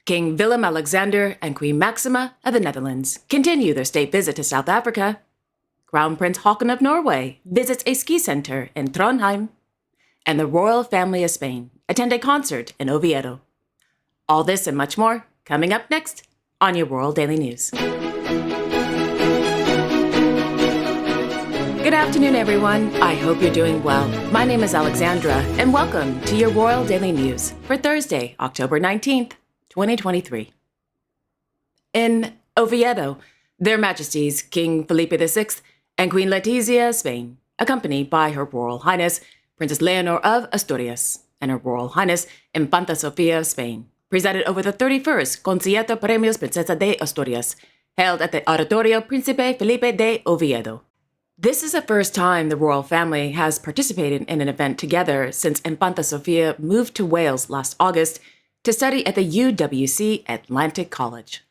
King Willem-Alexander and Queen Maxima of the Netherlands continue their state visit to South Africa. Crown Prince Haakon of Norway visits a ski center in Trondheim. And the royal family of Spain attend a concert in Oviedo. All this and much more coming up next on your Royal Daily News. Good afternoon, everyone. I hope you're doing well. My name is Alexandra, and welcome to your Royal Daily News for Thursday, October 19th, 2023. In Oviedo, Their Majesties King Felipe VI and Queen Letizia of Spain, accompanied by Her Royal Highness Princess Leonor of Asturias and Her Royal Highness Infanta Sofia of Spain, presided over the 31st Concierto Premios Princesa de Asturias, held at the Auditorio Príncipe Felipe de Oviedo. This is the first time the royal family has participated in an event together since Infanta Sofia moved to Wales last August to study at the UWC Atlantic College.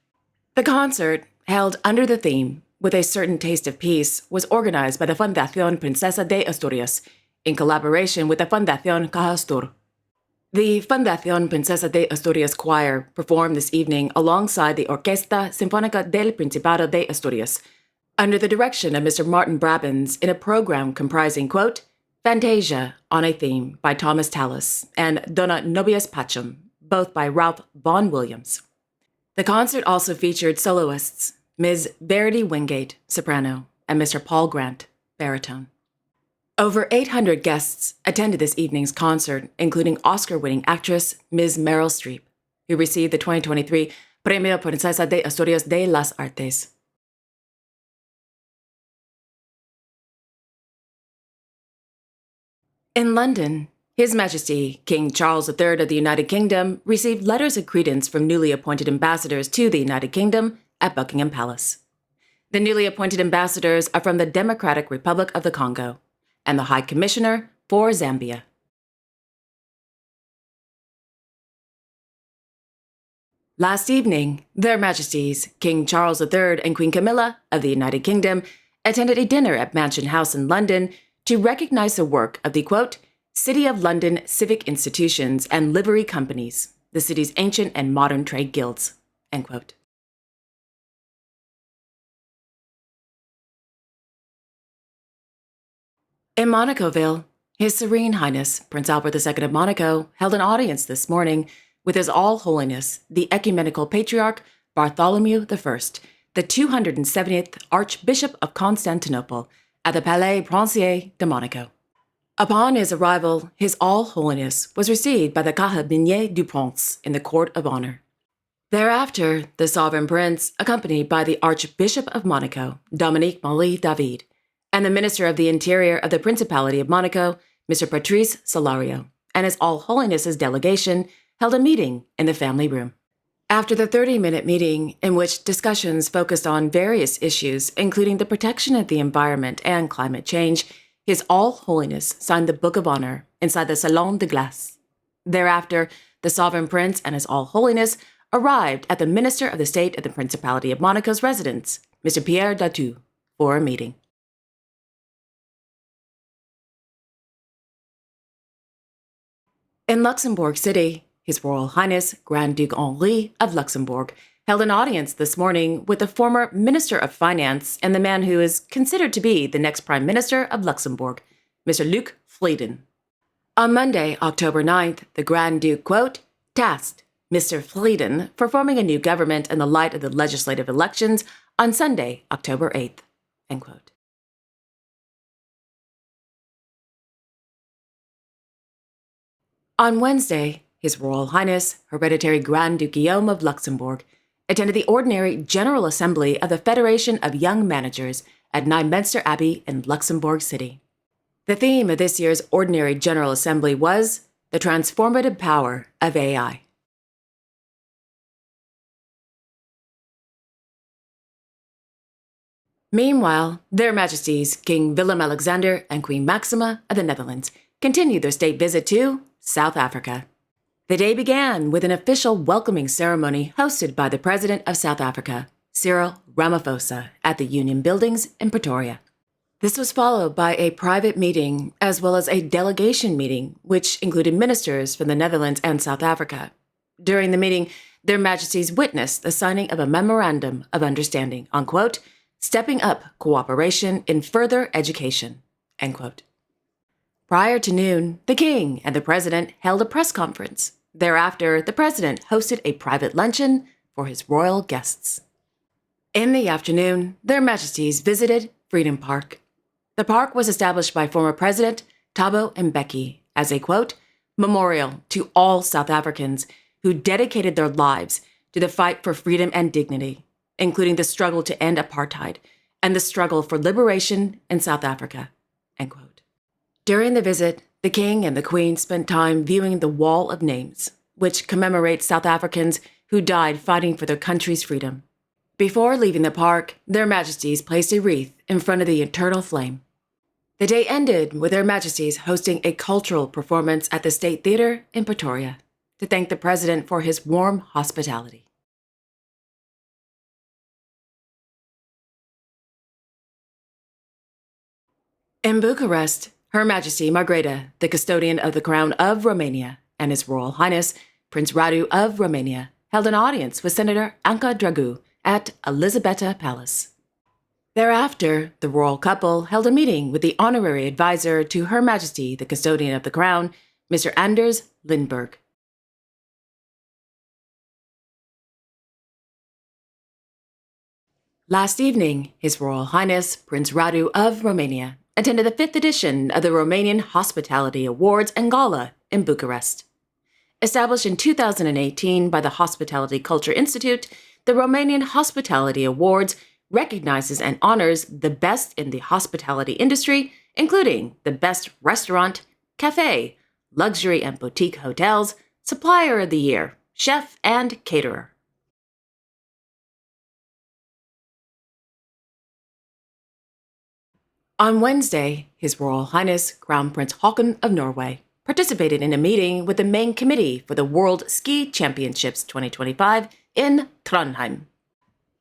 The concert, held under the theme With a Certain Taste of Peace, was organized by the Fundación Princesa de Asturias in collaboration with the Fundación Cajastur. The Fundación Princesa de Asturias Choir performed this evening alongside the Orquesta Sinfónica del Principado de Asturias, under the direction of Mr. Martin Brabins in a program comprising, quote, Fantasia on a Theme by Thomas Tallis and Dona Nobias Pachum, both by Ralph Vaughan Williams. The concert also featured soloists, Ms. Verity Wingate, soprano, and Mr. Paul Grant, baritone. Over 800 guests attended this evening's concert, including Oscar-winning actress Ms. Meryl Streep, who received the 2023 Premio Princesa de Asturias de las Artes. In London, His Majesty King Charles III of the United Kingdom received letters of credence from newly appointed ambassadors to the United Kingdom at Buckingham Palace. The newly appointed ambassadors are from the Democratic Republic of the Congo and the High Commissioner for Zambia. Last evening, Their Majesties King Charles III and Queen Camilla of the United Kingdom attended a dinner at Mansion House in London to recognize the work of the, quote, City of London Civic Institutions and Livery Companies, the city's ancient and modern trade guilds, end quote. In Monacoville, His Serene Highness Prince Albert II of Monaco held an audience this morning with His All Holiness the Ecumenical Patriarch Bartholomew I, the 270th Archbishop of Constantinople, at the Palais Princier de Monaco. Upon his arrival, His All Holiness was received by the Carabiniers du Prince in the Court of Honor. Thereafter, the Sovereign Prince, accompanied by the Archbishop of Monaco, Dominique Marie David, and the Minister of the Interior of the Principality of Monaco, Mr. Patrice Solario, and His All Holiness's delegation held a meeting in the family room. After the 30-minute meeting, in which discussions focused on various issues, including the protection of the environment and climate change, His All Holiness signed the Book of Honor inside the Salon de Glace. Thereafter, the Sovereign Prince and His All Holiness arrived at the Minister of the State of the Principality of Monaco's residence, Mr. Pierre Datou, for a meeting. In Luxembourg City, His Royal Highness Grand Duke Henri of Luxembourg held an audience this morning with the former Minister of Finance and the man who is considered to be the next Prime Minister of Luxembourg, Mr. Luc Frieden. On Monday, October 9th, the Grand Duke, quote, tasked Mr. Frieden for forming a new government in the light of the legislative elections on Sunday, October 8th, end quote. On Wednesday, His Royal Highness Hereditary Grand Duke Guillaume of Luxembourg attended the Ordinary General Assembly of the Federation of Young Managers at Nyminster Abbey in Luxembourg City. The theme of this year's Ordinary General Assembly was the transformative power of AI. Meanwhile, Their Majesties King Willem-Alexander and Queen Maxima of the Netherlands continued their state visit to South Africa. The day began with an official welcoming ceremony hosted by the President of South Africa, Cyril Ramaphosa, at the Union Buildings in Pretoria. This was followed by a private meeting as well as a delegation meeting, which included ministers from the Netherlands and South Africa. During the meeting, Their Majesties witnessed the signing of a Memorandum of Understanding on, quote, stepping up cooperation in further education, end quote. Prior to noon, the King and the President held a press conference. Thereafter, the President hosted a private luncheon for his royal guests. In the afternoon, Their Majesties visited Freedom Park. The park was established by former President Thabo Mbeki as a, quote, memorial to all South Africans who dedicated their lives to the fight for freedom and dignity, including the struggle to end apartheid and the struggle for liberation in South Africa, end quote. During the visit, the King and the Queen spent time viewing the Wall of Names, which commemorates South Africans who died fighting for their country's freedom. Before leaving the park, Their Majesties placed a wreath in front of the eternal flame. The day ended with Their Majesties hosting a cultural performance at the State Theatre in Pretoria to thank the President for his warm hospitality. In Bucharest, Her Majesty Margareta, the custodian of the Crown of Romania, and His Royal Highness Prince Radu of Romania, held an audience with Senator Anca Dragu at Elizabeta Palace. Thereafter, the royal couple held a meeting with the honorary advisor to Her Majesty, the custodian of the Crown, Mr. Anders Lindberg. Last evening, His Royal Highness Prince Radu of Romania attended the 5th edition of the Romanian Hospitality Awards and Gala in Bucharest. Established in 2018 by the Hospitality Culture Institute, the Romanian Hospitality Awards recognizes and honors the best in the hospitality industry, including the best restaurant, cafe, luxury and boutique hotels, supplier of the year, chef, and caterer. On Wednesday, His Royal Highness Crown Prince Haakon of Norway participated in a meeting with the main committee for the World Ski Championships 2025 in Trondheim.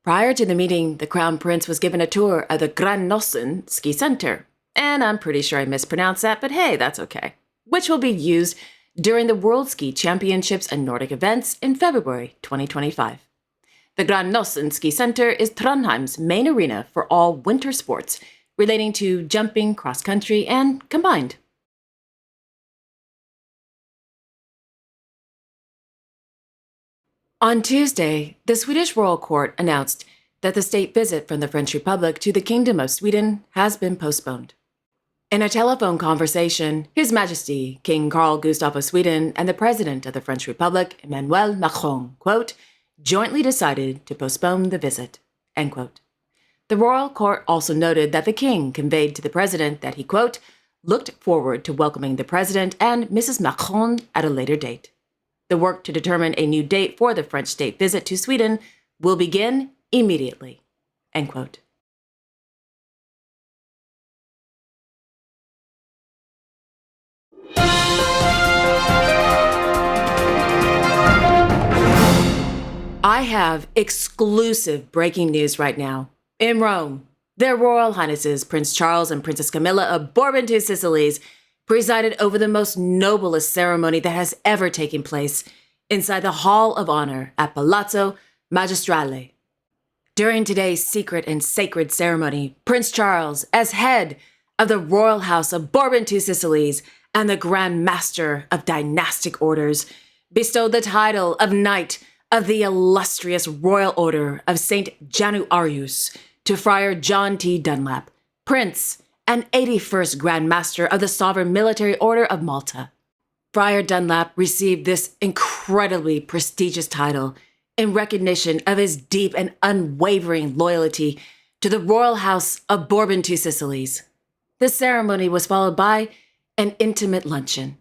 Prior to the meeting, the Crown Prince was given a tour of the Grandnossen Ski Center, and I'm pretty sure I mispronounced that, but hey, that's okay, which will be used during the World Ski Championships and Nordic events in February 2025. The Grandnossen Ski Center is Trondheim's main arena for all winter sports relating to jumping, cross-country, and combined. On Tuesday, the Swedish Royal Court announced that the state visit from the French Republic to the Kingdom of Sweden has been postponed. In a telephone conversation, His Majesty King Carl Gustaf of Sweden and the President of the French Republic, Emmanuel Macron, quote, jointly decided to postpone the visit, end quote. The Royal Court also noted that the King conveyed to the President that he, quote, looked forward to welcoming the President and Mrs. Macron at a later date. The work to determine a new date for the French state visit to Sweden will begin immediately, end quote. I have exclusive breaking news right now. In Rome, Their Royal Highnesses Prince Charles and Princess Camilla of Bourbon-Two Sicilies presided over the most noblest ceremony that has ever taken place inside the Hall of Honor at Palazzo Magistrale. During today's secret and sacred ceremony, Prince Charles, as head of the Royal House of Bourbon-Two Sicilies and the Grand Master of Dynastic Orders, bestowed the title of Knight of the illustrious Royal Order of St. Januarius to Friar John T. Dunlap, Prince and 81st Grand Master of the Sovereign Military Order of Malta. Friar Dunlap received this incredibly prestigious title in recognition of his deep and unwavering loyalty to the Royal House of Bourbon-Two Sicilies. The ceremony was followed by an intimate luncheon.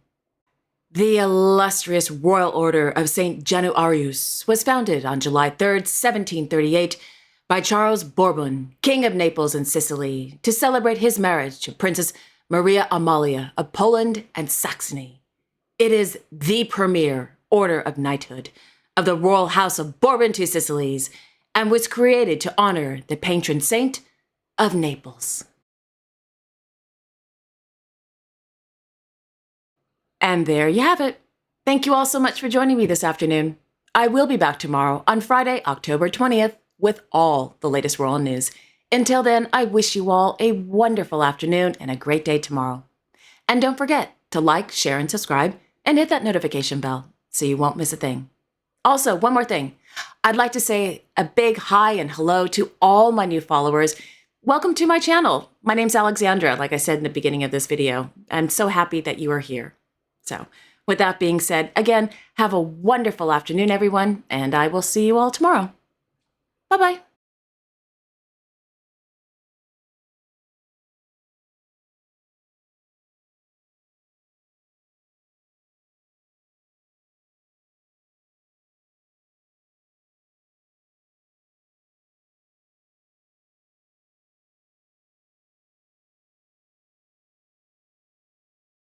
The illustrious Royal Order of St. Januarius was founded on July 3, 1738, by Charles Bourbon, King of Naples and Sicily, to celebrate his marriage to Princess Maria Amalia of Poland and Saxony. It is the premier order of knighthood of the Royal House of Bourbon-Two Sicilies and was created to honor the patron saint of Naples. And there you have it. Thank you all so much for joining me this afternoon. I will be back tomorrow on Friday, October 20th, with all the latest royal news. Until then, I wish you all a wonderful afternoon and a great day tomorrow. And don't forget to like, share, and subscribe, and hit that notification bell so you won't miss a thing. Also, one more thing. I'd like to say a big hi and hello to all my new followers. Welcome to my channel. My name's Alexandra, like I said in the beginning of this video. I'm so happy that you are here. So, with that being said, again, have a wonderful afternoon, everyone, and I will see you all tomorrow. Bye-bye.